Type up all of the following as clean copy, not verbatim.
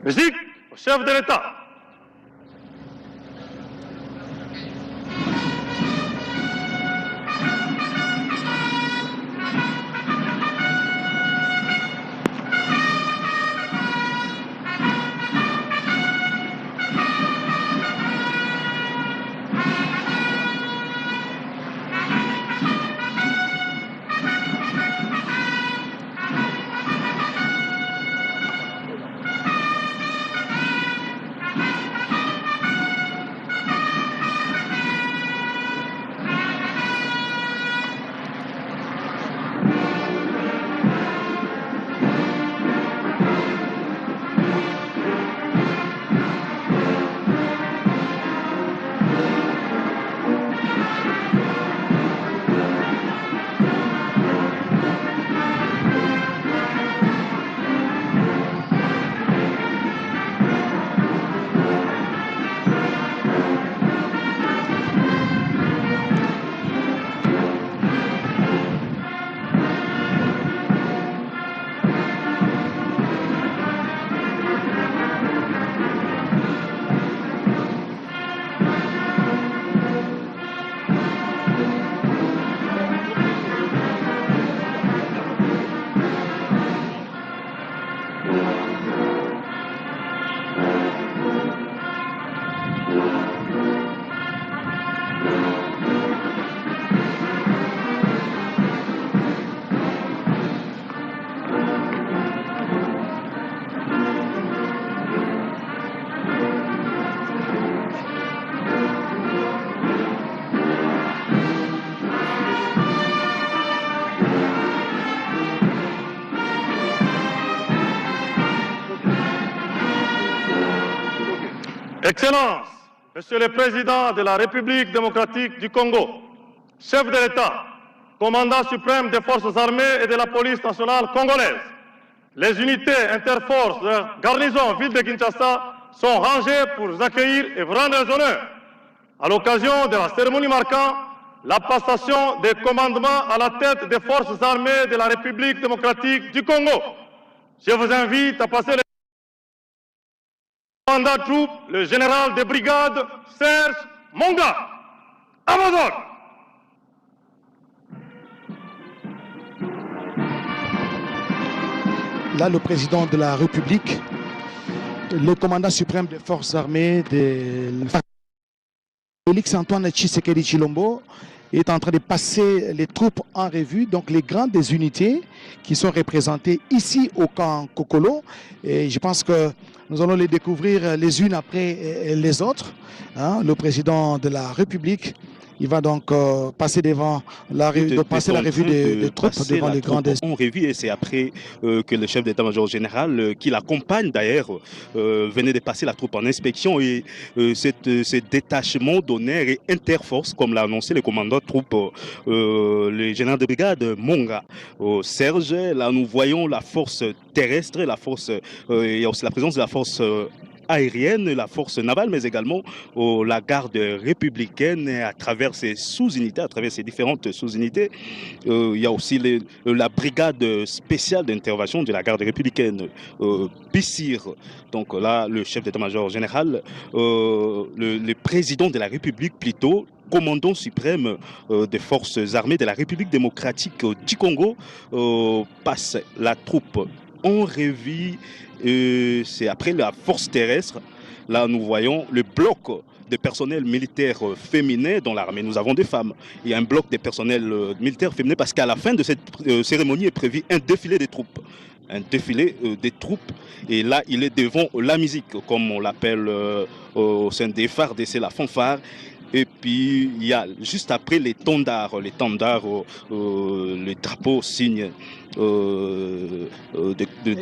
Musique au chef de l'État. Excellences, Monsieur le Président de la République démocratique du Congo, chef de l'État, commandant suprême des forces armées et de la police nationale congolaise, les unités interforces de la garnison ville de Kinshasa sont rangées pour vous accueillir et vous rendre les honneurs. À l'occasion de la cérémonie marquant la passation des commandements à la tête des forces armées de la République démocratique du Congo, je vous invite à passer le commandant de troupes, le général de brigade Serge Monga. À vos ordres. Là, le président de la République, le commandant suprême des forces armées, Félix Antoine Tshisekedi Tshilombo, est en train de passer les troupes en revue, donc les grandes des unités qui sont représentées ici au camp Kokolo. Et je pense que nous allons les découvrir les unes après les autres. Le président de la République, il va donc passer devant la revue des troupes devant les grandes. En revue, et c'est après que le chef d'état-major général, qui l'accompagne d'ailleurs, venait de passer la troupe en inspection, et ce détachement d'honneur et interforce, comme l'a annoncé le commandant de troupe, le général de brigade Monga. Serge, là nous voyons la force terrestre, la force, il y a aussi la présence de la force aérienne, la force navale, mais également la garde républicaine à travers ses sous-unités, à travers ses différentes sous-unités. Il y a aussi la brigade spéciale d'intervention de la garde républicaine, Bissir. Donc là, le chef d'état-major général, le président de la République plutôt, commandant suprême des forces armées de la République démocratique du Congo, passe la troupe en revue. C'est après la force terrestre. Là, nous voyons le bloc de personnel militaire féminin dans l'armée. Nous avons des femmes. Il y a un bloc de personnel militaire féminin parce qu'à la fin de cette cérémonie est prévu un défilé des troupes. Un défilé des troupes. Et là, il est devant la musique, comme on l'appelle au sein des FARDC, c'est la fanfare. Et puis, il y a juste après les tendards, le drapeau signe de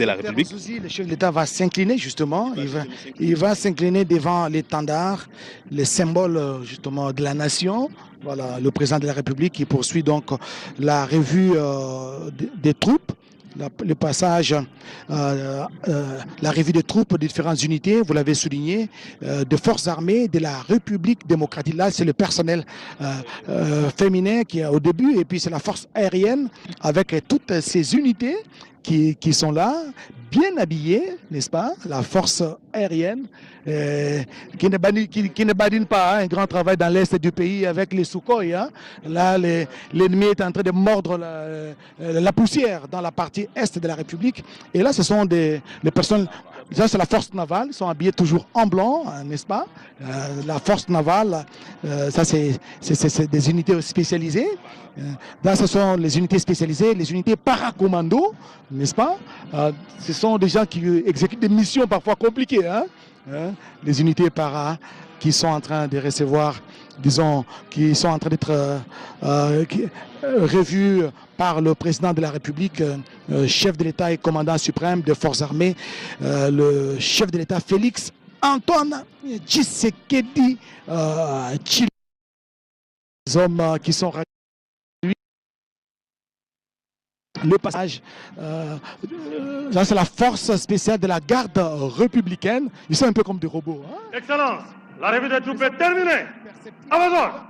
la République. Le chef de l'État va s'incliner justement, il va s'incliner devant les tendards, les symboles justement de la nation. Voilà, le président de la République qui poursuit donc la revue des troupes. Le passage, la revue des troupes de différentes unités, vous l'avez souligné, de forces armées de la République démocratique. Là, c'est le personnel féminin qui est au début, et puis c'est la force aérienne avec toutes ces unités qui sont là, bien habillés, n'est-ce pas? La force aérienne qui ne badine pas, hein, un grand travail dans l'est du pays avec les Sukhoi. Hein. Là, l'ennemi est en train de mordre la poussière dans la partie est de la République. Et là, ce sont les personnes. Ça, c'est la force navale, ils sont habillés toujours en blanc, n'est-ce pas? La force navale, ça, c'est des unités spécialisées. Là, ce sont les unités spécialisées, les unités paracommando, n'est-ce pas? Ce sont des gens qui exécutent des missions parfois compliquées. Hein? Les unités para qui sont en train de recevoir, disons, qui sont en train d'être revues par le président de la République, chef de l'État et commandant suprême des forces armées, le chef de l'État Félix Antoine Tshisekedi Tshilombo, les hommes qui sont le passage, ça c'est la force spéciale de la garde républicaine. Ils sont un peu comme des robots. Hein? Excellence, la revue des troupes est terminée. À vos ordres.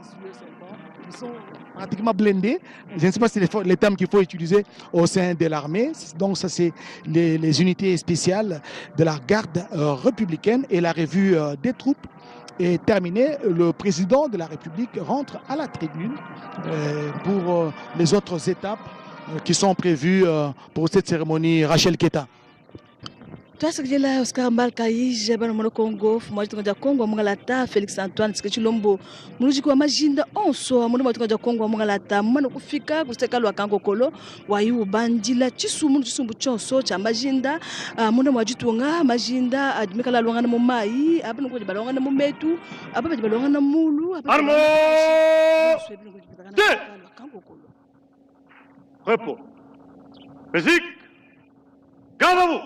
Ils sont pratiquement blindés. Je ne sais pas si c'est les termes qu'il faut utiliser au sein de l'armée. Donc ça c'est les unités spéciales de la garde républicaine, et la revue des troupes est terminée. Le président de la République rentre à la tribune pour les autres étapes qui sont prévues pour cette cérémonie. Rachel Keta. Twasakijela Oscar Mbalkaije bana mono Congo fuma tunga Congo mungalata Felix Antoine Tshisekedi muluji kwa majinda onso mono tunga Congo mungalata mano kufika kuseka lwa kango kolo wayu bandila chisumbu chonso cha majinda mono mwajitunga majinda admikala lwanga na mumai abano ko balonga na mumetu ababa balonga na mulu Armo! Repos. Musique. Garde à vous.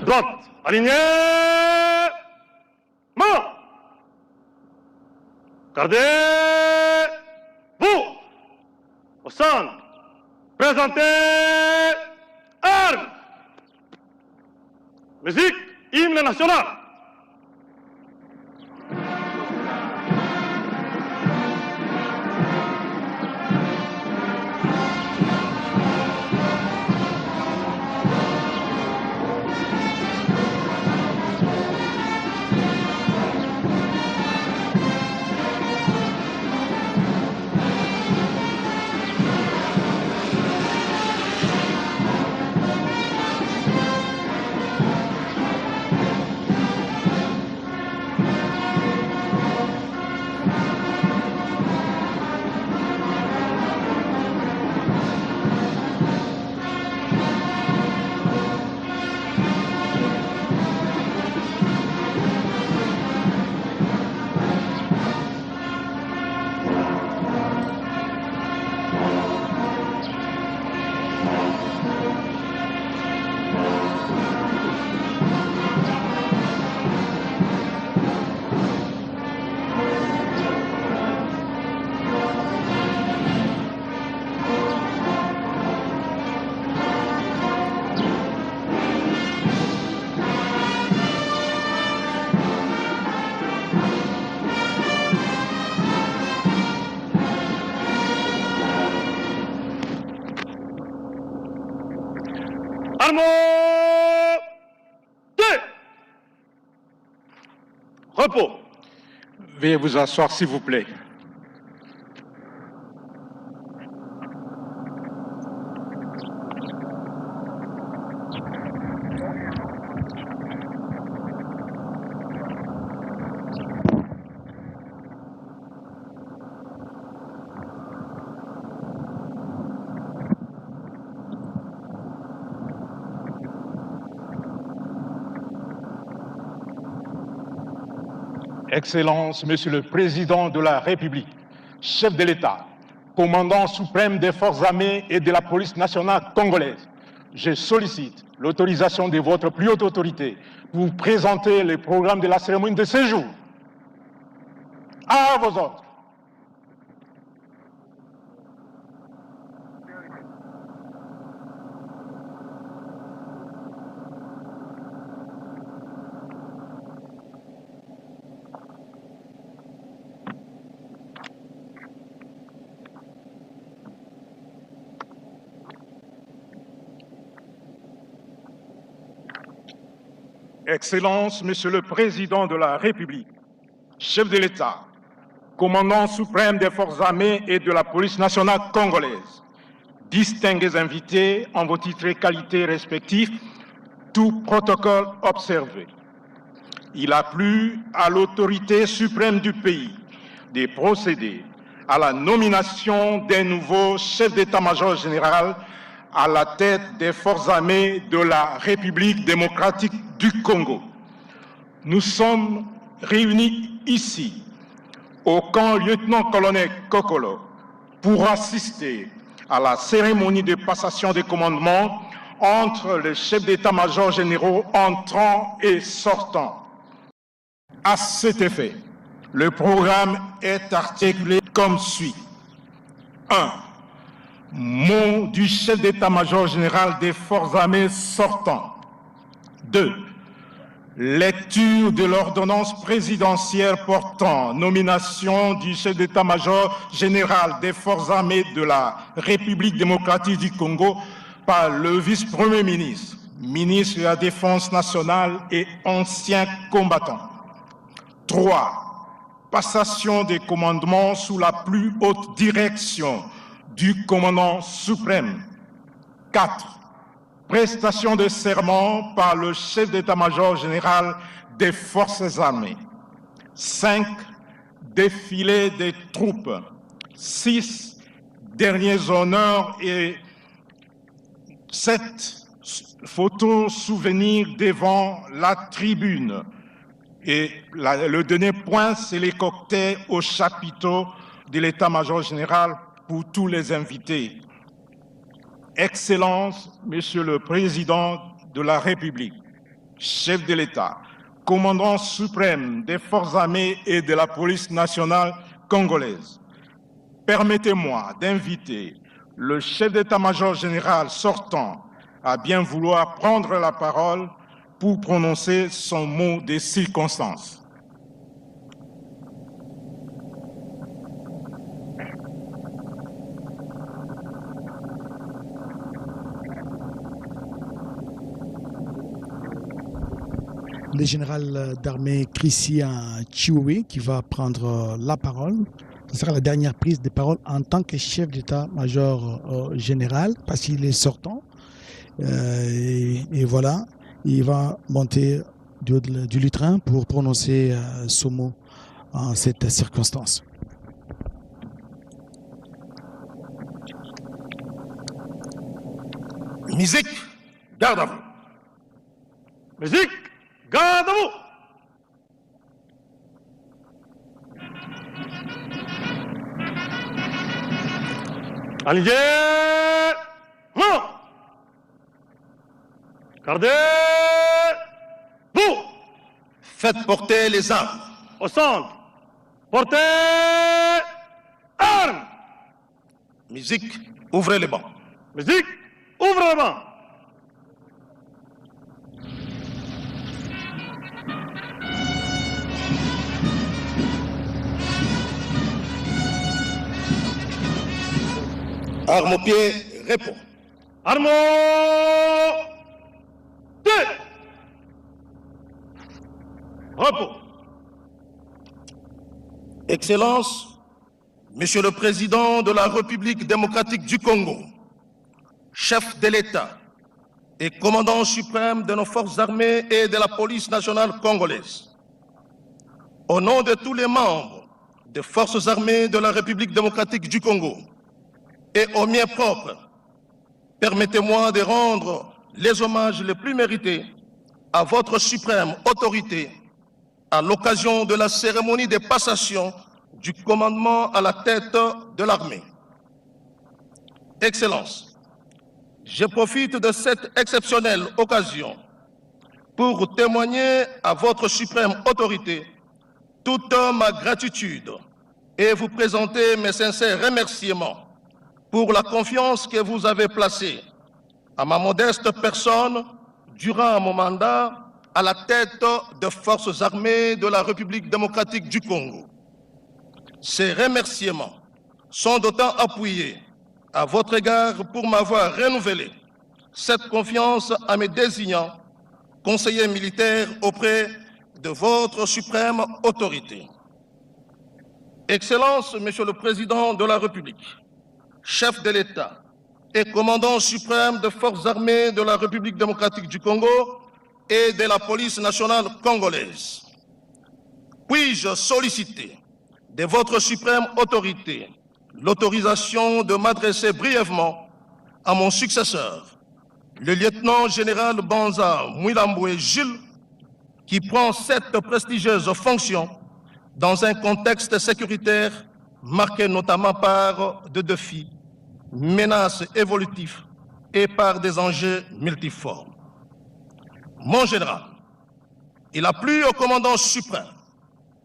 Droite, alignée. Main. Gardez. Vous. Au centre. Présentez. Armes. Musique. Hymne national. Repos. Veuillez vous asseoir, s'il vous plaît. Excellences, Monsieur le Président de la République, chef de l'État, commandant suprême des forces armées et de la police nationale congolaise, je sollicite l'autorisation de votre plus haute autorité pour vous présenter le programme de la cérémonie de séjour. À vos ordres. Excellences, Monsieur le Président de la République, chef de l'État, commandant suprême des forces armées et de la police nationale congolaise, distingués invités en vos titres et qualités respectifs, tout protocole observé. Il a plu à l'autorité suprême du pays de procéder à la nomination d'un nouveau chef d'état-major général à la tête des forces armées de la République démocratique du Congo. Nous sommes réunis ici, au camp lieutenant-colonel Kokolo, pour assister à la cérémonie de passation des commandements entre les chefs d'état-major généraux entrants et sortants. À cet effet, le programme est articulé comme suit. 1. Mot du chef d'état-major général des forces armées sortant. 2. Lecture de l'ordonnance présidentielle portant nomination du chef d'état-major général des forces armées de la République démocratique du Congo par le vice-premier ministre, ministre de la Défense nationale et ancien combattant. 3. Passation des commandements sous la plus haute direction du commandant suprême. 4. Prestation de serment par le chef d'état-major général des forces armées. 5. Défilé des troupes. 6. Derniers honneurs et 7. Photos souvenirs devant la tribune. Et le dernier point, c'est les cocktails au chapiteau de l'état-major général pour tous les invités. Excellences, Monsieur le Président de la République, chef de l'État, commandant suprême des forces armées et de la police nationale congolaise, permettez-moi d'inviter le chef d'état-major général sortant à bien vouloir prendre la parole pour prononcer son mot de circonstance. Le général d'armée Christian Chioué qui va prendre la parole. Ce sera la dernière prise de parole en tant que chef d'état-major général parce qu'il est sortant. Et voilà, il va monter du lutrin pour prononcer ce mot en cette circonstance. Musique, garde à vous. Musique, garde à vous. Aligné, non. Gardez, vous. Faites porter les armes. Au centre, portez armes. Musique, ouvrez les bancs. Musique, ouvre le banc. Arme au pied, réponds. Armo, deux. Repos. Excellences, Monsieur le Président de la République démocratique du Congo, chef de l'État et commandant suprême de nos forces armées et de la police nationale congolaise, au nom de tous les membres des forces armées de la République démocratique du Congo et au mien propre, permettez-moi de rendre les hommages les plus mérités à votre suprême autorité à l'occasion de la cérémonie de passation du commandement à la tête de l'armée. Excellences, je profite de cette exceptionnelle occasion pour témoigner à votre suprême autorité toute ma gratitude et vous présenter mes sincères remerciements pour la confiance que vous avez placée à ma modeste personne durant mon mandat à la tête des forces armées de la République démocratique du Congo. Ces remerciements sont d'autant appuyés à votre égard pour m'avoir renouvelé cette confiance en me désignant conseiller militaire auprès de votre suprême autorité. Excellences, Monsieur le Président de la République, chef de l'État et commandant suprême des forces armées de la République démocratique du Congo et de la police nationale congolaise, puis-je solliciter de votre suprême autorité l'autorisation de m'adresser brièvement à mon successeur, le lieutenant-général Banza Mwilambwe Jules, qui prend cette prestigieuse fonction dans un contexte sécuritaire marqué notamment par des défis, menaces évolutifs et par des enjeux multiformes. Mon général, il a plu au commandant suprême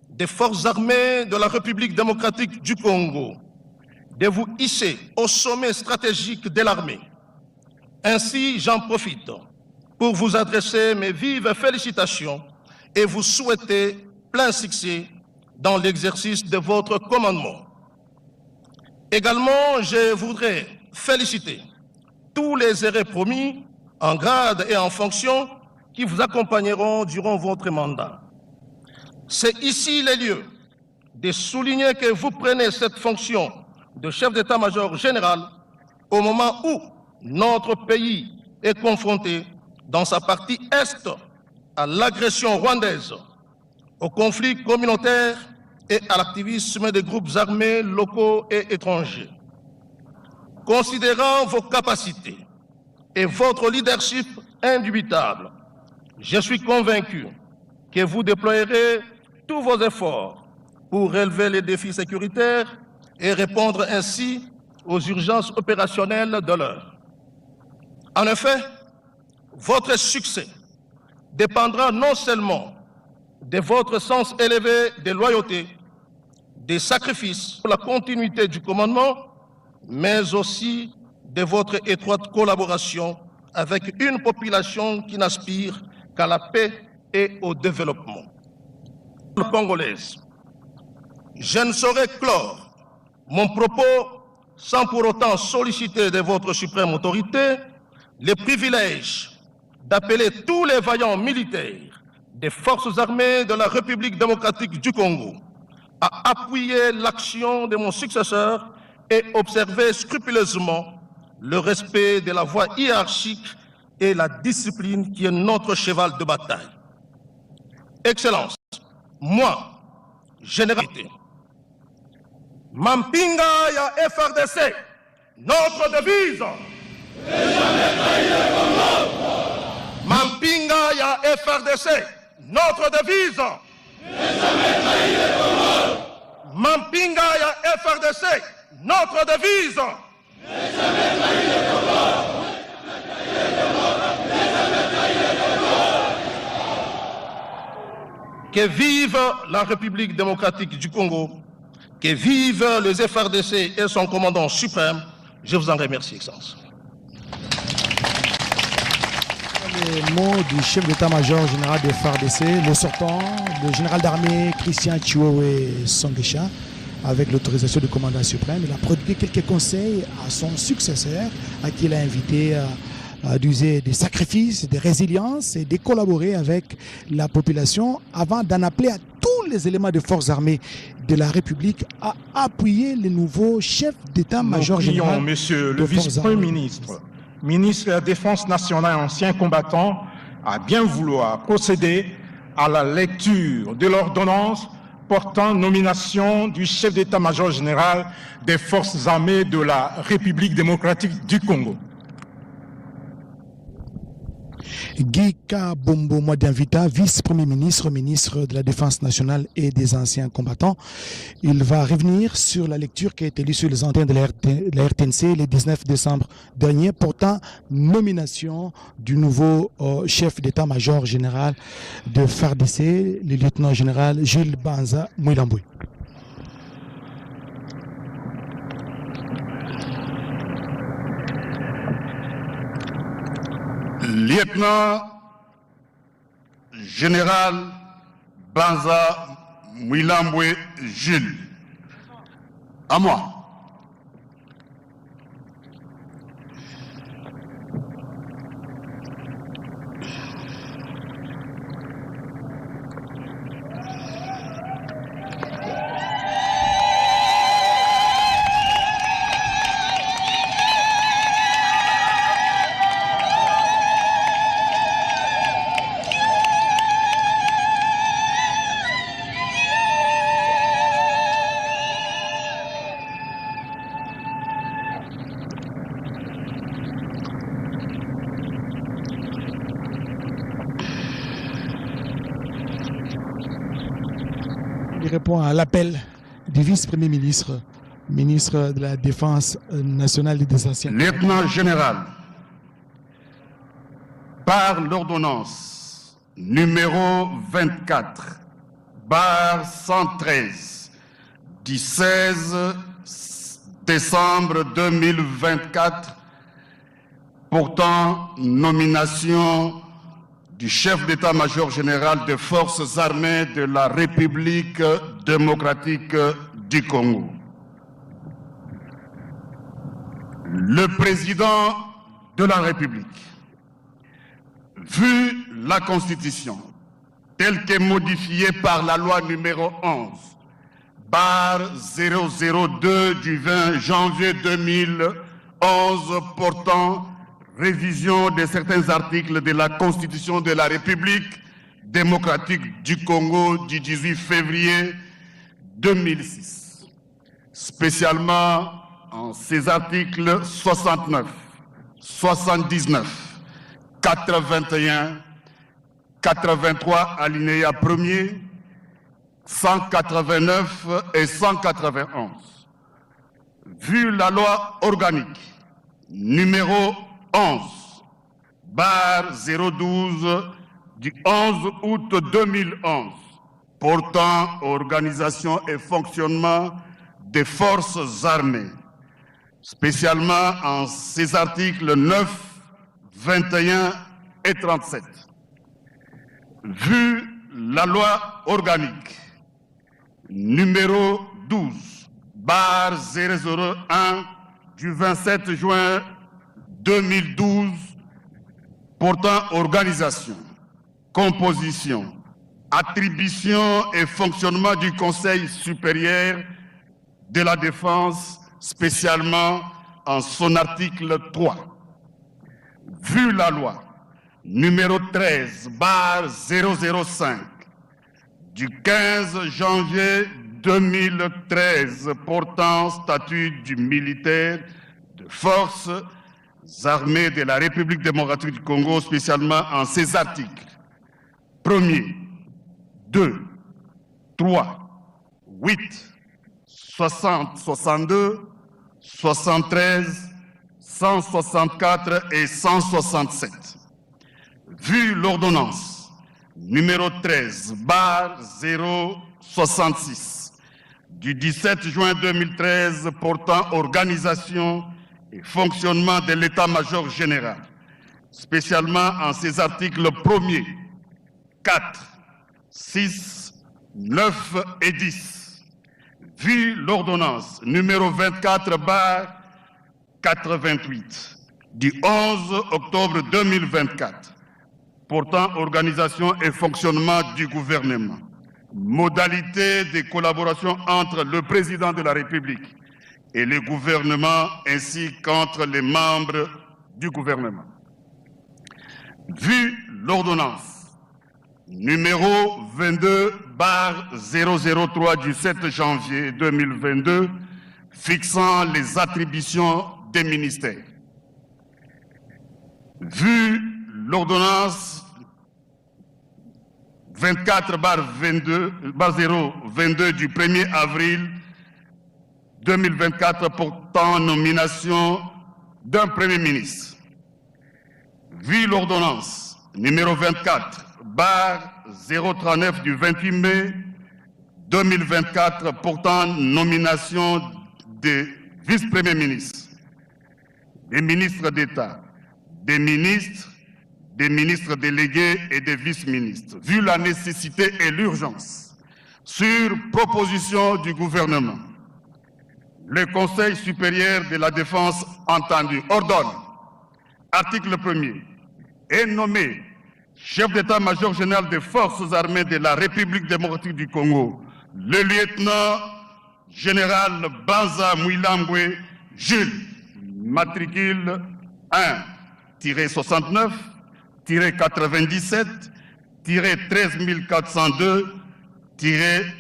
des forces armées de la République démocratique du Congo de vous hisser au sommet stratégique de l'armée. Ainsi, j'en profite pour vous adresser mes vives félicitations et vous souhaiter plein succès dans l'exercice de votre commandement. Également, je voudrais féliciter tous les hérés promis en grade et en fonction qui vous accompagneront durant votre mandat. C'est ici le lieu de souligner que vous prenez cette fonction de chef d'état-major général au moment où notre pays est confronté dans sa partie est à l'agression rwandaise, au conflit communautaire et à l'activisme des groupes armés locaux et étrangers. Considérant vos capacités et votre leadership indubitable, je suis convaincu que vous déployerez tous vos efforts pour relever les défis sécuritaires et répondre ainsi aux urgences opérationnelles de l'heure. En effet, votre succès dépendra non seulement de votre sens élevé de loyauté, des sacrifices pour la continuité du commandement, mais aussi de votre étroite collaboration avec une population qui n'aspire qu'à la paix et au développement. Congolaise, je ne saurais clore mon propos sans pour autant solliciter de votre suprême autorité le privilège d'appeler tous les vaillants militaires des forces armées de la République démocratique du Congo à appuyer l'action de mon successeur et observer scrupuleusement le respect de la voie hiérarchique et la discipline qui est notre cheval de bataille. Excellence, moi, généralité, Mampinga ya FRDC, notre devise. Mampinga ya FRDC, notre devise. Mampinga ya FRDC, notre devise. Que vive la République démocratique du Congo, que vive les FRDC et son commandant suprême. Je vous en remercie, Excellence. Les mots du chef d'état-major général de FARDC, le sortant, le général d'armée Christian Chiwewe Songesha, avec l'autorisation du commandant suprême. Il a prodigué quelques conseils à son successeur, à qui il a invité d'user des sacrifices, de résilience et de collaborer avec la population avant d'en appeler à tous les éléments de forces armées de la République à appuyer le nouveau chef d'état-major général. Monsieur le vice-premier ministre, ministre de la Défense nationale et ancien combattant, à bien vouloir procéder à la lecture de l'ordonnance portant nomination du chef d'état-major général des forces armées de la République démocratique du Congo. Guy Kabombo Mwadinvita, vice-premier ministre, ministre de la Défense nationale et des anciens combattants. Il va revenir sur la lecture qui a été lue sur les antennes de la RTNC le 19 décembre dernier, portant nomination du nouveau chef d'état-major général de FARDC, le lieutenant-général Jules Banza Mwilambwe. Lieutenant général Banza Mwilambwe Jules, à moi. il répond à l'appel du vice-premier ministre, ministre de la Défense nationale et des Anciens. Lieutenant général, par l'ordonnance numéro 24, barre 113, du 16 décembre 2024, portant nomination du chef d'état-major général des forces armées de la République démocratique du Congo. Le président de la République, vu la Constitution telle qu'est modifiée par la loi numéro 11, barre 002 du 20 janvier 2011 portant révision de certains articles de la Constitution de la République démocratique du Congo du 18 février 2006, spécialement en ses articles 69, 79, 81, 83 alinéa 1er, 189 et 191. Vu la loi organique numéro 11, barre 012 du 11 août 2011, portant organisation et fonctionnement des forces armées, spécialement en ses articles 9, 21 et 37. Vu la loi organique numéro 12, barre 001 du 27 juin 2012, portant organisation, composition, attribution et fonctionnement du Conseil supérieur de la défense, spécialement en son article 3. Vu la loi numéro 13, barre 005, du 15 janvier 2013, portant statut du militaire de forces armées de la République démocratique du Congo, spécialement en ses articles 1er, 2, 3, 8, 60, 62, 73, 164 et 167. Vu l'ordonnance numéro 13, barre 066, du 17 juin 2013 portant organisation et fonctionnement de l'état-major général, spécialement en ses articles 1er, 4, 6, 9 et 10. Vu l'ordonnance numéro 24, barre 88, du 11 octobre 2024, portant organisation et fonctionnement du gouvernement, modalités de collaboration entre le président de la République et le gouvernement ainsi qu'entre les membres du gouvernement. Vu l'ordonnance numéro 22 barre 003 du 7 janvier 2022 fixant les attributions des ministères. Vu l'ordonnance 24 barre 022 du 1er avril 2024 portant nomination d'un Premier ministre. Vu l'ordonnance numéro 24 barre 039 du 28 mai 2024 portant nomination des vice-premiers ministres, des ministres d'État, des ministres délégués et des vice-ministres. Vu la nécessité et l'urgence, sur proposition du gouvernement, le Conseil supérieur de la défense entendu ordonne, article 1er, est nommé chef d'état-major général des forces armées de la République démocratique du Congo, le lieutenant général Banza Mouilambwe Jules, matricule 1-69, 97, 13402,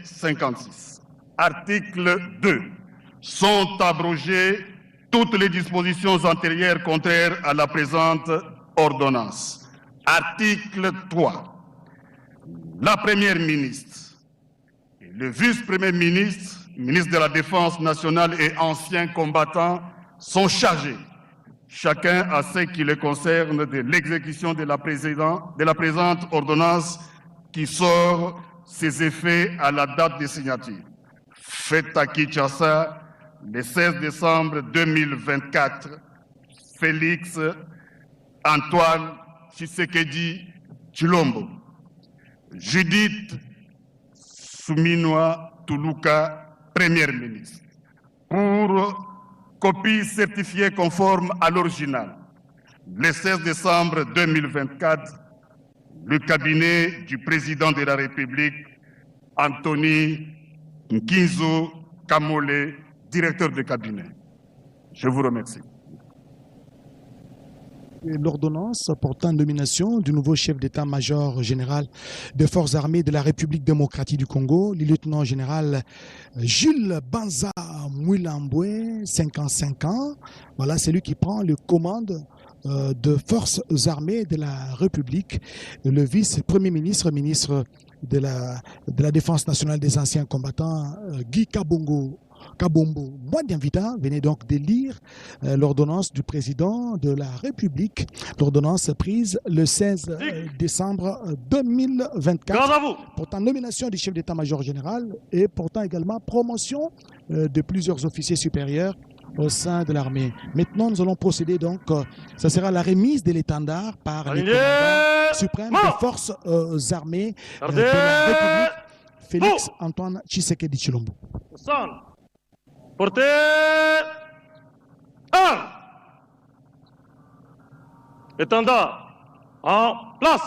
56. Article 2. Sont abrogées toutes les dispositions antérieures contraires à la présente ordonnance. Article 3. La Première ministre et le vice-premier ministre, ministre de la Défense nationale et anciens combattants sont chargés, chacun à ce qui les concerne, de l'exécution de la présente ordonnance qui sort ses effets à la date de signature. Faite à Kinshasa le 16 décembre 2024, Félix Antoine Tshisekedi Tshilombo, Judith Suminwa Tuluka, Première ministre, pour copie certifiée conforme à l'original. Le 16 décembre 2024, le cabinet du président de la République, Anthony Nkinzo Kamole, directeur de cabinet. Je vous remercie. L'ordonnance portant nomination du nouveau chef d'état-major général des forces armées de la République démocratique du Congo, le lieutenant-général Jules Banza Mwilambwe, 55 ans. Voilà, c'est lui qui prend le commande de forces armées de la République. Le vice-premier ministre, ministre de la Défense nationale des anciens combattants, Guy Kabombo Mwadianvita venait donc de lire l'ordonnance du président de la République, l'ordonnance prise le 16 décembre 2024, portant nomination du chef d'état-major général et portant également promotion de plusieurs officiers supérieurs au sein de l'armée. Maintenant, nous allons procéder donc, ça sera la remise de l'étendard par le commandant suprême des forces armées de la République, Félix Antoine Tshisekedi Tshilombo. Portez 1. Étendard en place.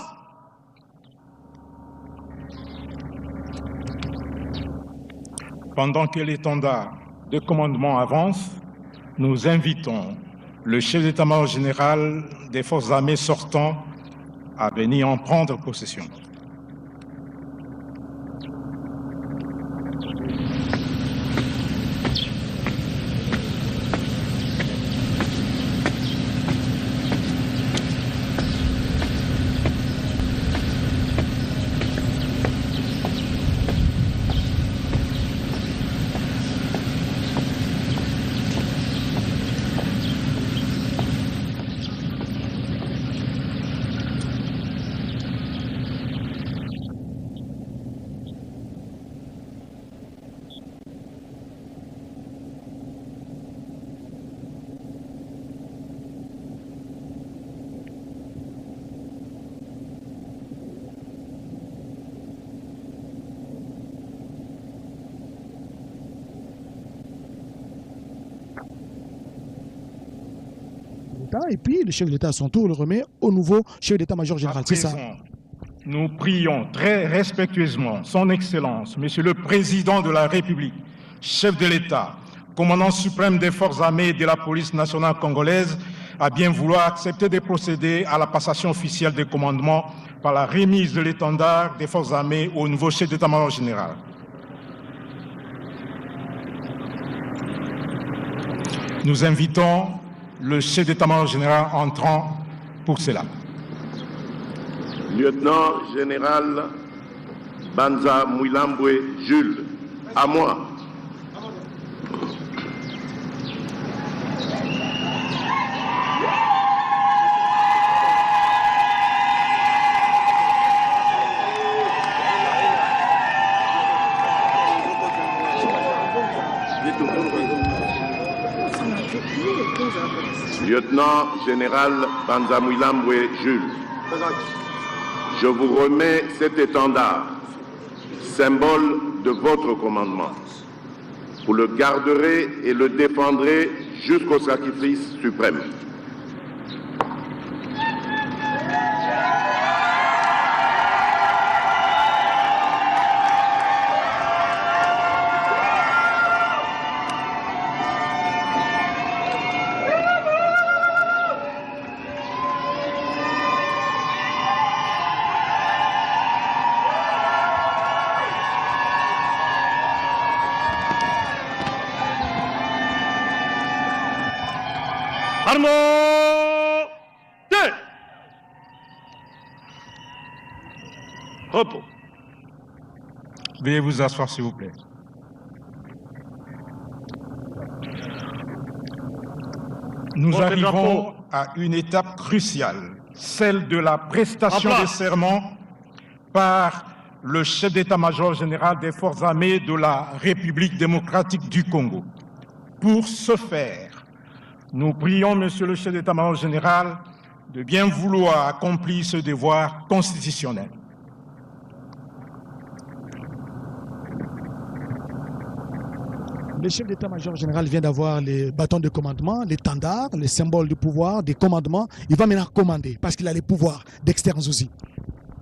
Pendant que l'étendard de commandement avance, nous invitons le chef d'état-major général des forces armées sortant à venir en prendre possession. Et puis le chef de l'État à son tour le remet au nouveau chef d'état-major général. C'est ça. Nous prions très respectueusement son Excellence, Monsieur le Président de la République, chef de l'État, commandant suprême des forces armées et de la police nationale congolaise, à bien vouloir accepter de procéder à la passation officielle des commandements par la remise de l'étendard des forces armées au nouveau chef d'état-major général. Nous invitons le chef d'état-major général entrant pour cela. Lieutenant général Banza Mwilambwe Jules, à moi. Lieutenant général Banza Mwilambwe Jules, je vous remets cet étendard, symbole de votre commandement. Vous le garderez et le défendrez jusqu'au sacrifice suprême. Repos. Veuillez vous asseoir, s'il vous plaît. Nous Portez le arrivons drapeau. à une étape cruciale, celle de la prestation En de place. serment par le chef d'état-major général des forces armées de la République démocratique du Congo. Pour ce faire, nous prions Monsieur le chef d'état-major général de bien vouloir accomplir ce devoir constitutionnel. Le chef d'état-major général vient d'avoir les bâtons de commandement, les tendards, les symboles du pouvoir, des commandements. Il va maintenant commander parce qu'il a les pouvoirs d'externes aussi.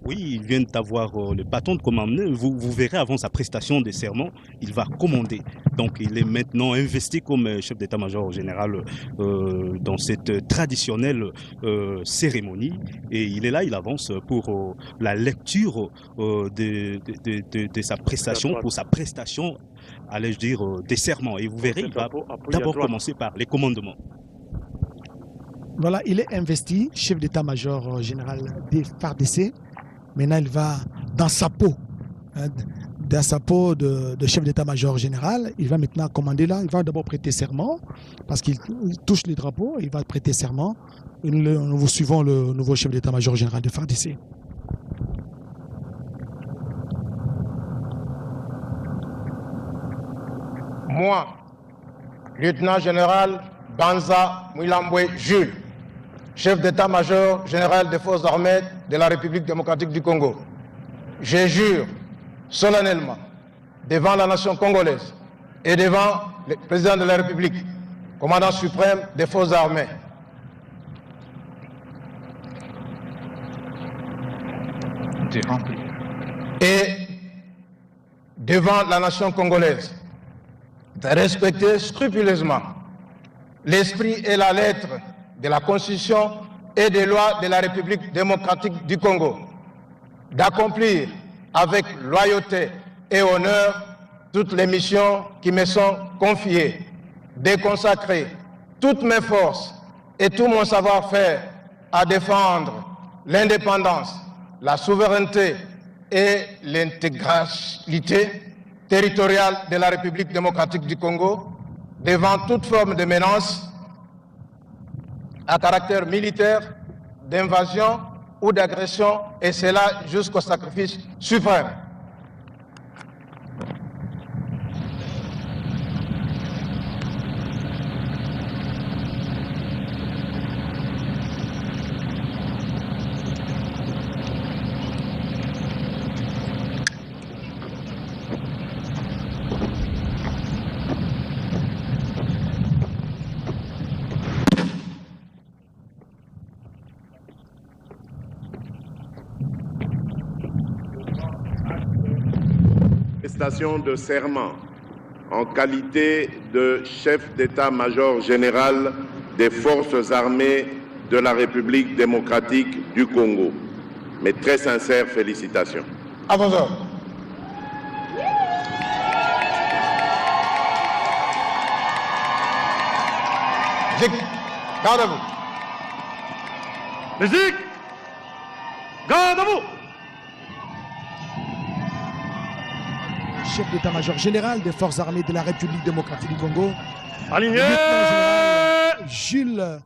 Oui, il vient d'avoir le bâton de commandement. Vous verrez avant sa prestation de serment, il va commander. Donc il est maintenant investi comme chef d'état-major général dans cette traditionnelle cérémonie. Et il est là, il avance pour la lecture de sa prestation, pour sa prestation, allais-je dire, des serments. Et vous verrez, il va d'abord commencer par les commandements. Voilà, il est investi chef d'état-major général des FARDC. Maintenant, il va dans sa peau, de chef d'état-major général. Il va maintenant commander là. Il va d'abord prêter serment parce qu'il touche les drapeaux. Il va prêter serment. Et nous suivons le nouveau chef d'état-major général de FARDC. Moi, lieutenant général Banza Mwilambwe Jules, chef d'état-major général des forces armées de la République démocratique du Congo, je jure solennellement devant la nation congolaise et devant le président de la République, commandant suprême des forces armées, et devant la nation congolaise, de respecter scrupuleusement l'esprit et la lettre de la Constitution et des lois de la République démocratique du Congo, d'accomplir avec loyauté et honneur toutes les missions qui me sont confiées, de consacrer toutes mes forces et tout mon savoir-faire à défendre l'indépendance, la souveraineté et l'intégralité territoriale de la République démocratique du Congo devant toute forme de menace à caractère militaire, d'invasion ou d'agression, et cela jusqu'au sacrifice suprême. Prestation de serment en qualité de chef d'état-major général des forces armées de la République démocratique du Congo. Mes très sincères félicitations. À vos ordres. Garde à vous. Musique, garde à vous. Chef d'état-major général des forces armées de la République démocratique du Congo, Aligné. lieutenant-général Jules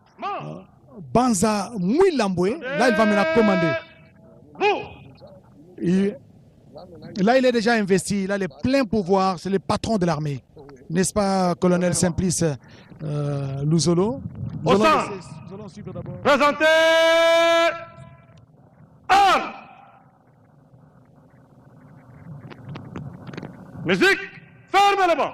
Banza Mwilambwe. Là, il va maintenant commander. Et là, il est déjà investi. Il a les pleins pouvoirs. C'est le patron de l'armée. N'est-ce pas, colonel Simplice Luzolo? Au centre. Nous allons suivre d'abord. Présentez. Armes. Musique, fermez les bancs.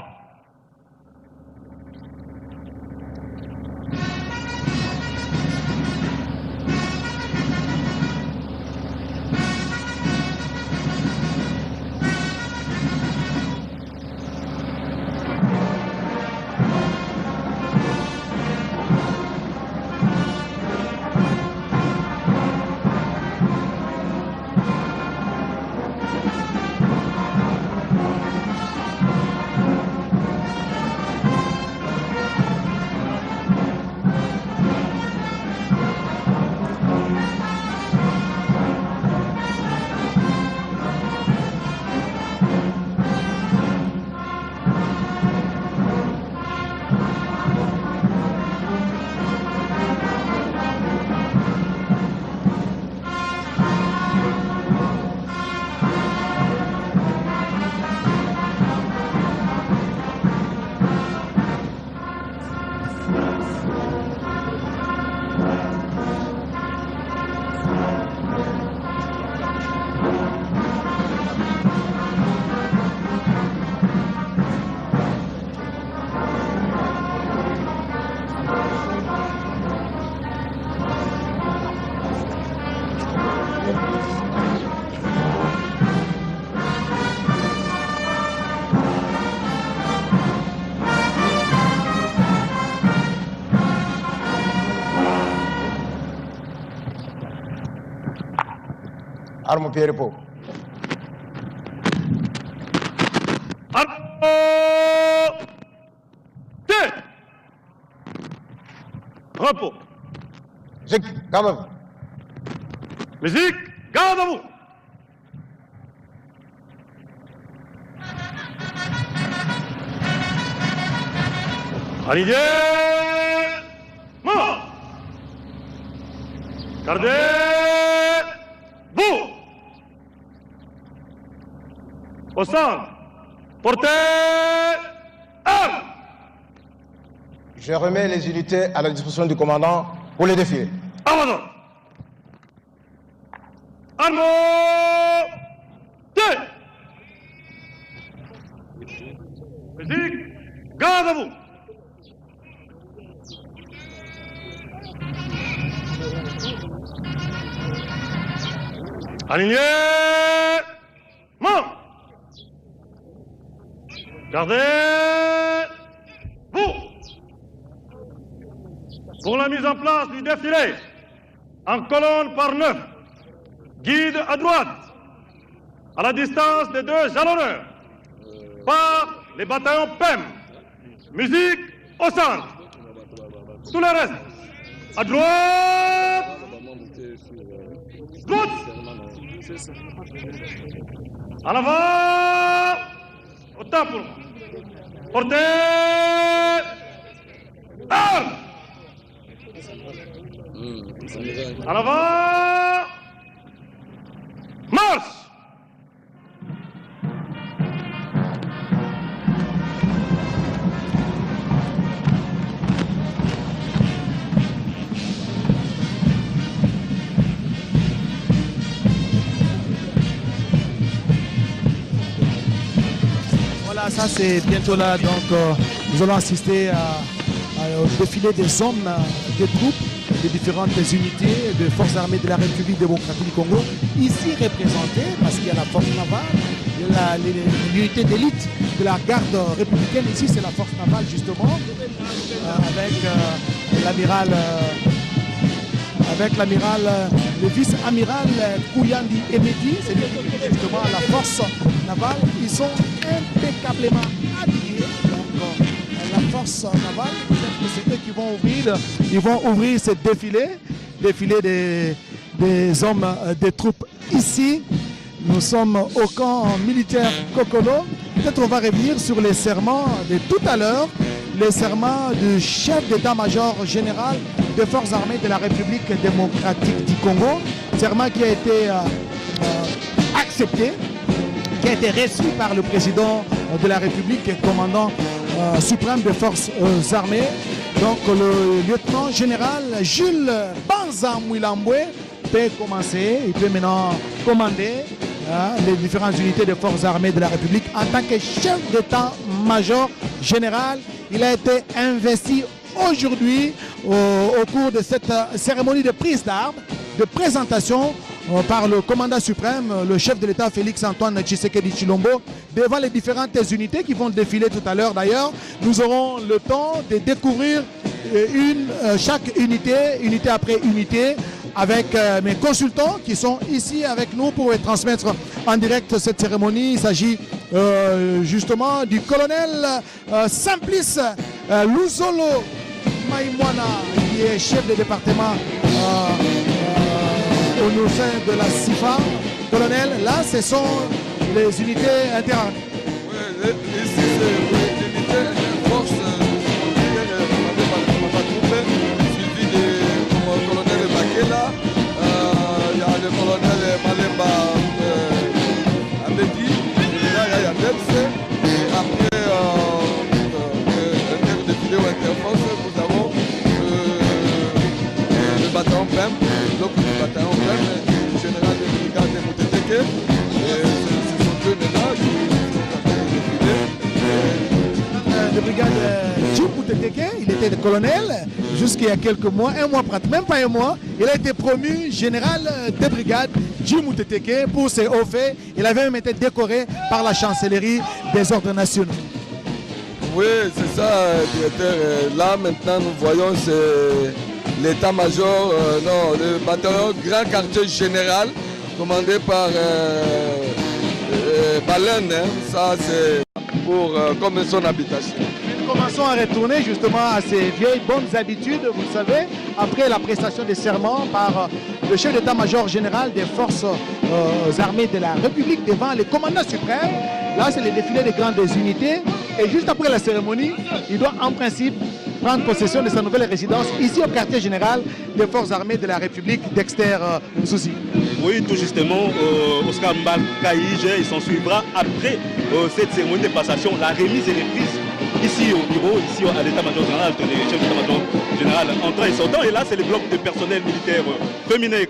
Arme pied repos. Repos. Musique, garde à vous. Musique, garde à vous. Aligné. Mort. Gardez. Vous. Au centre. Portez. Arme. Je remets les unités à la disposition du commandant pour les défiler. Abandon. Arme. Deux. Musique. Garde à vous. Aligné. Mort. Gardez. Vous. Pour la mise en place du défilé, en colonne par 9, guide à droite, à la distance des 2 jalonneurs, par les bataillons PEM, musique au centre. Tout le reste, à droite, droite, en avant, au temps pour moi. Portez, arme. En avant, marche. Voilà, ça c'est bientôt là, donc nous allons assister au défilé des hommes, des troupes, des différentes unités de forces armées de la République démocratique du Congo, ici représentées parce qu'il y a la force navale, il y a l'unité d'élite de la garde républicaine, ici c'est la force navale justement, avec l'amiral, le vice-amiral Kouyandi Emedi, c'est justement la force navale, ils sont impeccablement habillés. Donc, la force navale, c'est eux qui vont ouvrir ce défilé des hommes, des troupes ici. Nous sommes au camp militaire Kokolo. Peut-être on va revenir sur les serments de tout à l'heure, les serments du chef d'état-major général des forces armées de la République démocratique du Congo. Serment qui a été accepté, qui a été reçu par le président de la République et commandant suprême des forces armées. Donc le lieutenant général Jules Banza Mouilamboué peut commencer, il peut maintenant commander les différentes unités des forces armées de la République en tant que chef d'état-major général. Il a été investi aujourd'hui au cours de cette cérémonie de prise d'armes, de présentation par le commandant suprême, le chef de l'État Félix Antoine Tshisekedi Tshilombo, devant les différentes unités qui vont défiler tout à l'heure. D'ailleurs, nous aurons le temps de découvrir chaque unité après unité, avec mes consultants qui sont ici avec nous pour transmettre en direct cette cérémonie. Il s'agit justement du colonel Simplice Luzolo Maïmwana, qui est chef de département au sein de la CIFA. Colonel, là, ce sont les unités interarmées. Oui, ici, c'est l'unité force commandée par le commandant Troupe, suivi du colonel Bakela. Il y a le colonel Malemba Amedi, là, il y a Debs. Et après, inter-défilé ou interforce, nous avons le bataillon PEM, donc le bataillon PEM du général de brigade de Mouteteke. Ce sont deux maintenant qui sont en train de défiler. De brigade Jim Mouteteke, il était colonel jusqu'il y a quelques mois, un mois pratiquement, même pas un mois. Il a été promu général de brigade Jim Mouteteke pour ses hauts faits. Il avait même été décoré par la chancellerie des ordres nationaux. Oui, c'est ça, directeur. Là, maintenant, nous voyons l'état-major, le bataillon grand quartier général commandé par Baleine. Hein. Ça, c'est pour comme son habitation. Nous commençons à retourner justement à ces vieilles bonnes habitudes, vous le savez, après la prestation des serments par le chef d'état-major général des forces armées de la République devant les commandants suprêmes. Là, c'est le défilé des grandes unités. Et juste après la cérémonie, il doit en principe prendre possession de sa nouvelle résidence ici au quartier général des forces armées de la République, Dexter Sousi. Oui, tout justement, Oscar Mbalkaïge, il s'en suivra après cette cérémonie de passation, la remise et reprise ici au bureau, ici à l'état-major général, entre les chefs d'état-major général entrant et sortant. Et là, c'est le bloc de personnel militaire féminin.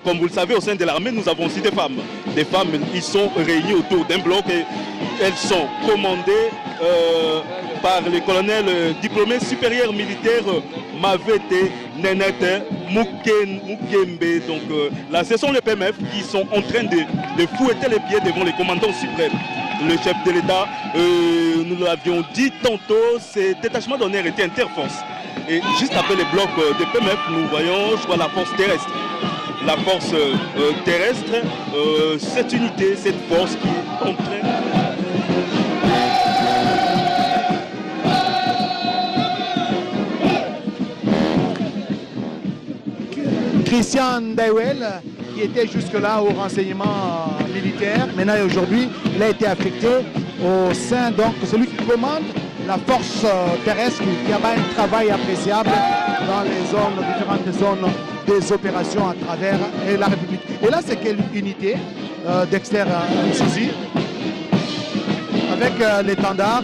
Comme vous le savez, au sein de l'armée, nous avons aussi des femmes. Des femmes, ils sont réunis autour d'un bloc et elles sont commandées par le colonel diplômé supérieur militaire Mavete Nenete Mukembe. Donc là, ce sont les PMF qui sont en train de fouetter les pieds devant les commandants suprêmes. Le chef de l'État, nous l'avions dit tantôt, ces détachements d'honneur étaient interforces. Et juste après les blocs de PMF, nous voyons, je vois la force terrestre. La force terrestre, cette unité, cette force qui est en train... Christian Daiwel, qui était jusque-là au renseignement militaire, maintenant et aujourd'hui, il a été affecté au sein, donc, celui qui commande la force terrestre, qui a un travail appréciable dans les zones, différentes zones des opérations à travers la République. Et là, c'est quelle unité Dexter Sousi, avec l'étendard.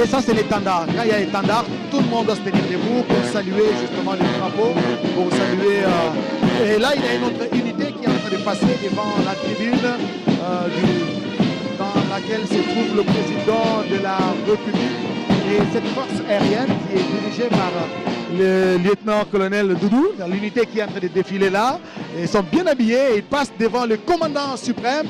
Et ça, c'est l'étendard. Quand il y a l'étendard, tout le monde doit se tenir debout pour saluer justement les drapeaux, pour saluer... Et là, il y a une autre unité qui est en train de passer devant la tribune dans laquelle se trouve le président de la République. Et cette force aérienne qui est dirigée par le lieutenant-colonel Doudou, l'unité qui est en train de défiler là, ils sont bien habillés et ils passent devant le commandant suprême,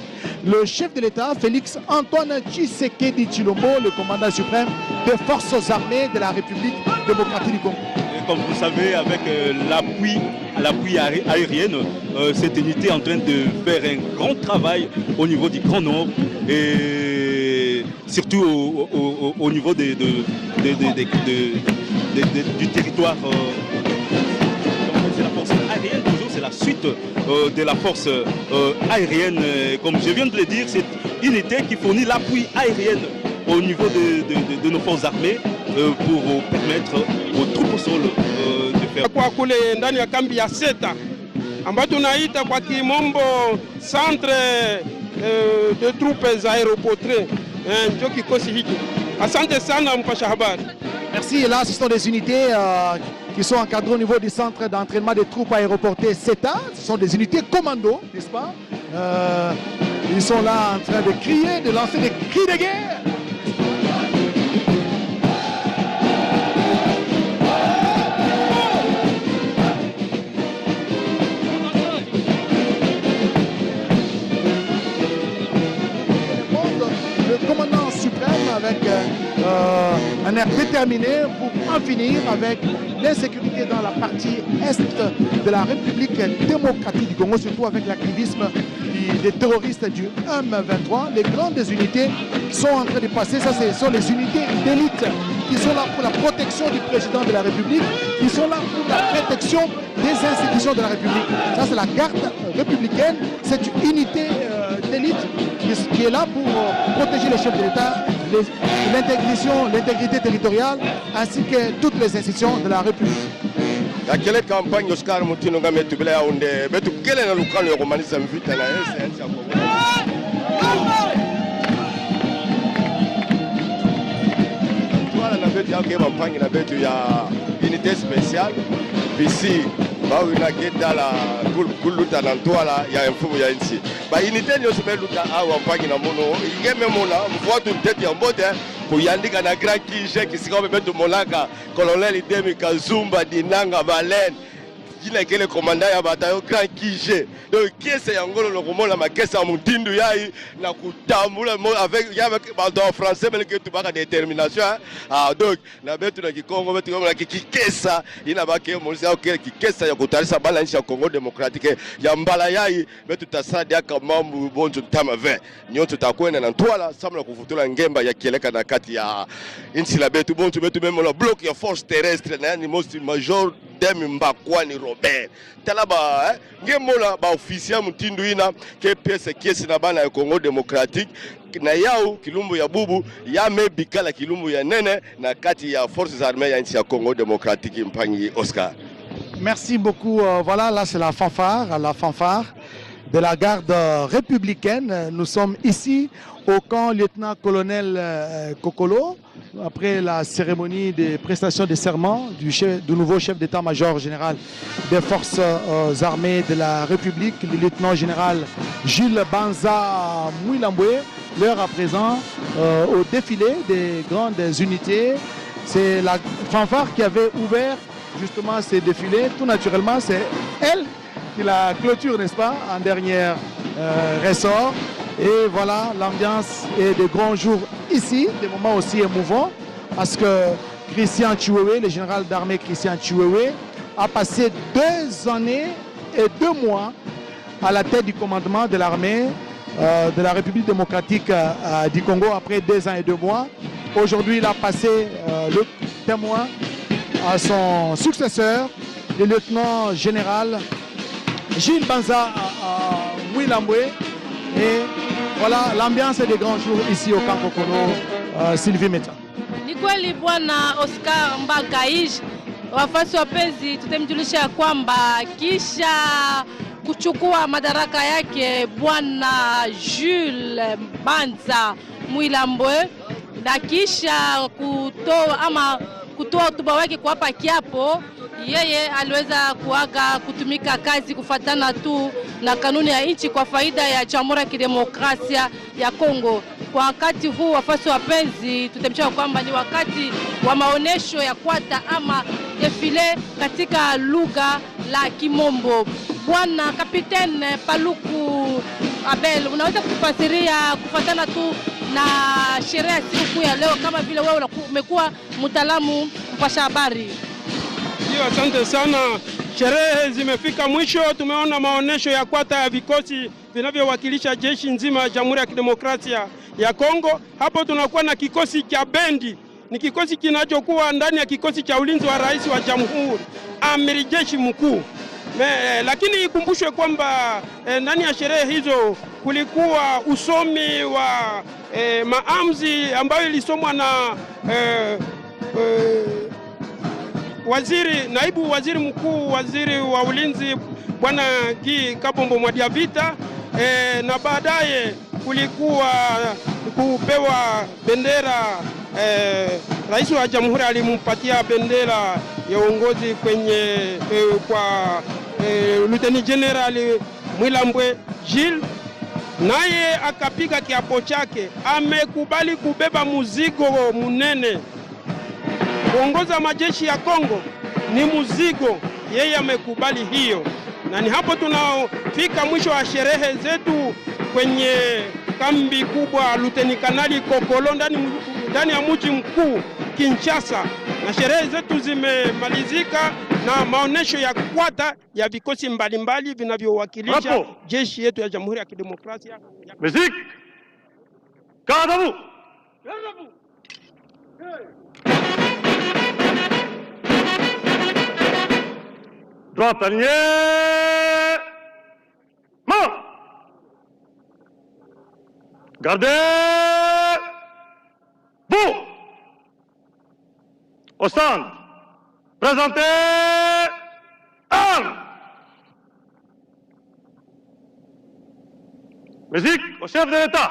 le chef de l'État, Félix Antoine Tshisekedi Tshilombo, le commandant suprême des forces armées de la République démocratique du Congo. Et comme vous le savez, avec l'appui aérien, cette unité est en train de faire un grand travail au niveau du Grand Nord et surtout au niveau du territoire. C'est la force aérienne, toujours c'est la suite de la force aérienne. Comme je viens de le dire, c'est une unité qui fournit l'appui aérien au niveau de nos forces armées pour permettre aux troupes au sol de faire. Kwa kule ndani ya kambi ya Seta ambayo tunaita kwa kimombo centre de troupes aéroportées ndio kikosi hiki. Asante sana mpasha habari. Merci. Et là, ce sont des unités qui sont encadrées au niveau du centre d'entraînement des troupes aéroportées CETA. Ce sont des unités commando, n'est-ce pas? Ils sont là en train de crier, de lancer des cris de guerre. Le commandant suprême avec un air déterminé pour en finir avec l'insécurité dans la partie est de la République démocratique du Congo, surtout avec l'activisme des terroristes du M23. Les grandes unités qui sont en train de passer, ça ce sont les unités d'élite qui sont là pour la protection du président de la République, qui sont là pour la protection des institutions de la République. Ça c'est la garde républicaine, c'est une unité d'élite qui est là pour protéger les chefs de l'État, l'intégrité territoriale, ainsi que toutes les institutions de la République. Quelle campagne Oscar Moutino Gametu Bela Onde, Betu Kele na Lukano Yokomanisa Mvita na SNC Voilà, na betu ya campagne na betu ya unité spéciale. Ici, bah on a quitté la Kuluta na Ntoala ya mfumo ya nchi. Ba unité nyo se beluta awa campagne na mono, igeme mona, mfuatu tete ya mbote. Kuyandika na grand kije kisika betu molaka colonel Demi Kazumba Dinanga Balen kina kele commandant ya bataillon grand Kige donc kese yango le komona makesa ya mutindu yai na kutambula avec bato en français mais que tu baka détermination donc na betu na Kikongo betu na kikesa ina bake molisa kikesa ya kutarisa bala nchi ya Congo démocratique ya mbala yai betu tasadi aka mambo bonjo tama 20 nyoto takwenda na ntwala samla kuvutula ngemba ya kieleka na kati ya nchi la betu bonjo betu même la bloc ya force terrestre na ni most major Demi Mbakwani Robert talaba ngemola ba officier mutindu ina ke pesa kesi na bana ya Congo démocratique na yao kilumbu ya bubu ya mebikala kilumbu ya nene na kati ya forces armées ya nchi ya Congo démocratique mpangi Oscar. Merci beaucoup. Voilà, là c'est la fanfare de la garde républicaine. Nous sommes ici au camp lieutenant-colonel Kokolo, après la cérémonie de prestation de serment du nouveau chef d'état-major général des forces armées de la République, le lieutenant-général Jules Banza Mouilamboué. L'heure à présent au défilé des grandes unités. C'est la fanfare qui avait ouvert justement ces défilés. Tout naturellement, c'est elle qui la clôture, n'est-ce pas, en dernier ressort. Et voilà, l'ambiance est de grands jours ici, des moments aussi émouvants, parce que Christian Chiwewe, le général d'armée Christian Chiwewe, a passé 2 années et 2 mois à la tête du commandement de l'armée de la République démocratique du Congo après 2 ans et 2 mois. Aujourd'hui, il a passé le témoin à son successeur, le lieutenant général Gilles Banza Mouilamboué. Et voilà, l'ambiance des grands jours ici au camp Kokolo. Sylvie Meta. Ni kweli bwana Oscar Mbakaij, wafasi wapenzi, tutemjulisha kwamba kisha kuchukua madaraka yake bwana Jules Banza Mouilamboué na kisha kutoa hotuba wake kuwapa kiapo, yeye aliweza kuaga kutumika kazi kufuatana tu na kanuni ya nchi kwa faida ya Jamhuri ya Kidemokrasia ya Kongo. Kwa wakati huu wafasi wapenzi, tutemsha kwamba ni wakati wa maonesho ya kwata ama defile katika lugha la Kimombo. Bwana Kapitene Paluku Abel, unaweza kufasiria kufuatana tu na sherehe ya siku ya leo kama vile wewe umekuwa mtaalamu mpasha habari? Ndio, asante sana. Sherehe zimefika mwisho. Tumeona maonesho ya kwata ya vikosi vinavyowakilisha jeshi nzima ya Jamhuri ya Kidemokrasia ya Kongo. Hapo tunakuwa na kikosi cha bendi, ni kikosi kinachokuwa ndani ya kikosi cha ulinzi wa rais wa Jamhuri, amiri jeshi mkuu. Lakini ikumbushwe kwamba ndani ya sherehe hizo kulikuwa usomi wa maamzi ambayo ilisomwa na naibu waziri mkuu, waziri wa ulinzi bwana Guy Kabombo Mwadiavita, na baadaye kulikuwa kupewa bendera. Rais wa Jamhuri alimpatia bendera ya uongozi kwenye kwa Lieutenant General Mouilamboué Gilles, naye akapiga kiapo chake, amekubali kubeba muzigo munene. Kuongoza majeshi ya Kongo ni muzigo, yeye amekubali hiyo. Na ni hapo tunafika mwisho wa sherehe zetu kwenye kambi kubwa Lieutenant Kanali Kokolo ndani ya mji mkuu Kinshasa, na sherehe zetu zimemalizika na maonesho ya kwata ya vikosi mbalimbali vinavyowakilisha jeshi yetu ya Jamhuri ya Kidemokrasia. Musique. Kadabu. Droite alignée. Main. Gardez. Vous. Au centre. Présentez. Armes. Musique au chef de l'État.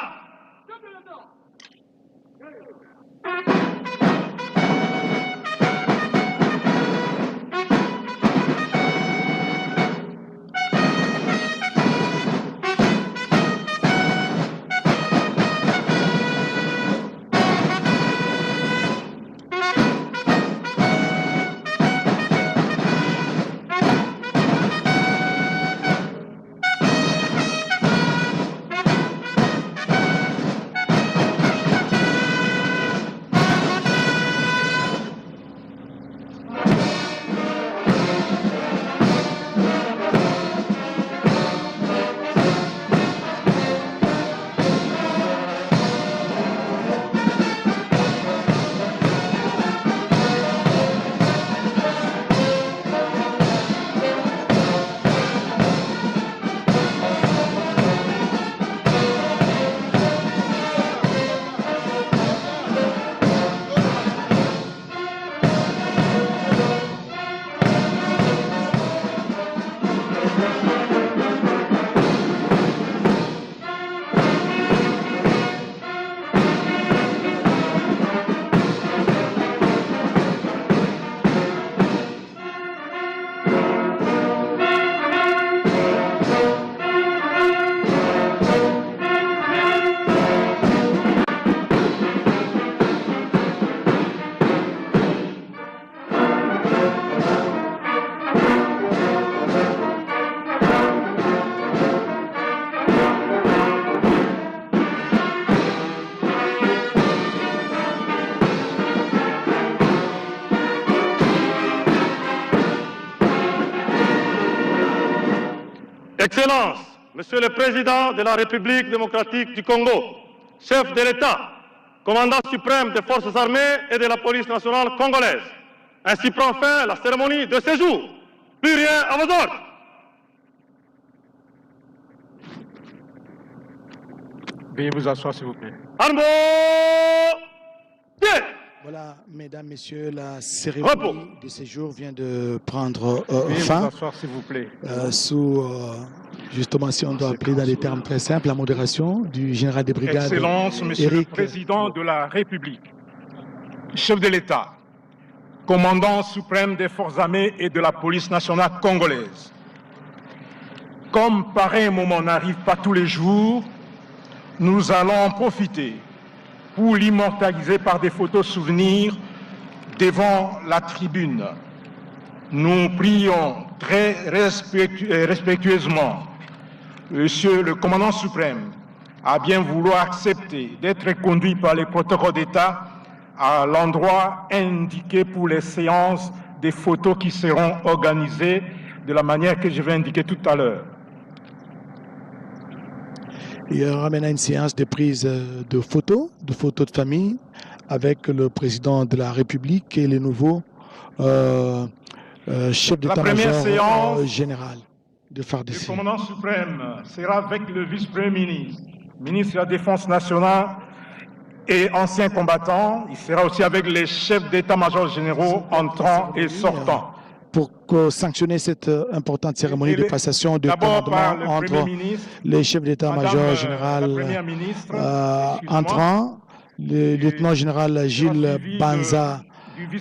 Excellences, Monsieur le Président de la République démocratique du Congo, chef de l'État, commandant suprême des forces armées et de la police nationale congolaise. Ainsi prend fin la cérémonie de séjour. Plus rien à vos ordres. Veuillez vous asseoir, s'il vous plaît. Armo! Bien. Voilà, mesdames, messieurs, la cérémonie de séjour vient de prendre Veuillez fin. vous asseoir, s'il vous plaît. Sous, justement, si on doit appeler dans des termes très simples, la modération du général des brigades. Excellences, Monsieur Éric le Président de la République, chef de l'État, commandant suprême des forces armées et de la police nationale congolaise. Comme pareil moment n'arrive pas tous les jours, nous allons en profiter pour l'immortaliser par des photos souvenirs devant la tribune. Nous prions très respectueusement Monsieur le commandant suprême à bien vouloir accepter d'être conduit par les protocoles d'État à l'endroit indiqué pour les séances des photos qui seront organisées de la manière que je vais indiquer tout à l'heure. Il y aura maintenant une séance de prise de photos de famille avec le président de la République et le nouveau chef d'état-major général de FARDC. Le commandant suprême sera avec le vice-premier ministre, ministre de la Défense nationale et ancien combattant. Il sera aussi avec les chefs d'état-major généraux entrants et sortants. Pour sanctionner cette importante cérémonie de passation de commandement entre les chefs d'état-major général entrant, le lieutenant général Gilles Banza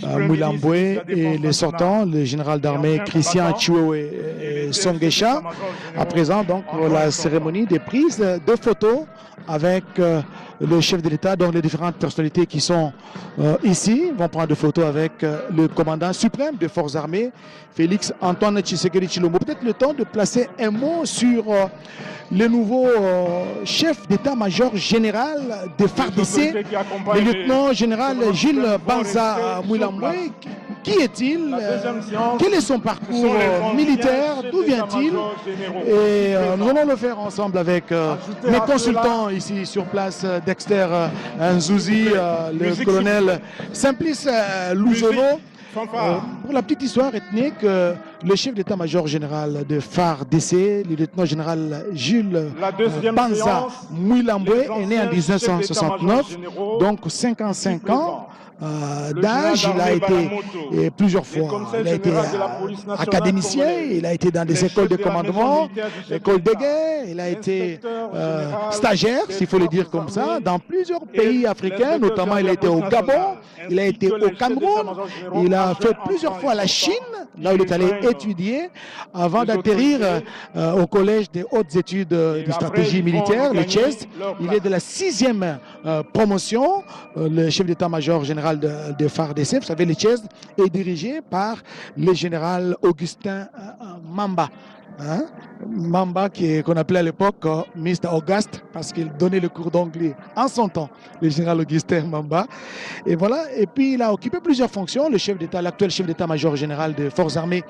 Mouilamboué et les sortants, le général d'armée Christian Chiwewe Songesha. À présent, donc, la cérémonie de prise de photos avec le chef de l'État, donc les différentes personnalités qui sont ici vont prendre des photos avec le commandant suprême des forces armées, Félix Antoine Tshisekedi Tshilombo. Peut-être le temps de placer un mot sur le nouveau chef d'état-major général de FARDC, le lieutenant général Gilles Banza Mouilamboué. Qui est-il? Quel est son parcours militaire? D'où vient-il? Et nous allons le faire ensemble avec mes consultants ici sur place, Dexter Nzouzi, le colonel Simplice Louzono. Pour la petite histoire ethnique, le chef d'état-major général de FARDC, le lieutenant général Jules Banza Mouilamboué, est né en 1969, donc 55 ans. D'âge, il a été plusieurs fois, il a été académicien, il a été dans des écoles de commandement, écoles de guerre, il a été stagiaire, s'il faut le dire comme ça, dans plusieurs pays africains, notamment il a été au Gabon, il a été au Cameroun, il a fait plusieurs fois la Chine, là où il est allé étudier, avant d'atterrir au collège des hautes études de stratégie militaire, le CHEST. Il est de la 6e promotion, le chef d'état-major général de FARDC. Vous savez, le CHEST est dirigé par le général Augustin Mamba. Mamba, qu'on appelait à l'époque Mr. Auguste, parce qu'il donnait le cours d'anglais en son temps, le général Augustin Mamba. Et voilà, et puis il a occupé plusieurs fonctions, l'actuel chef d'état-major général des forces armées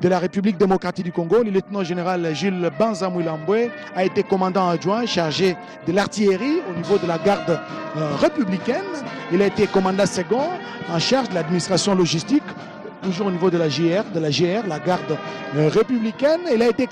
de la République démocratique du Congo, le lieutenant général Gilles Banza Mouilamboué, a été commandant adjoint chargé de l'artillerie au niveau de la garde républicaine. Il a été commandant second en charge de l'administration logistique, toujours au niveau de la GR, la garde républicaine. Il a été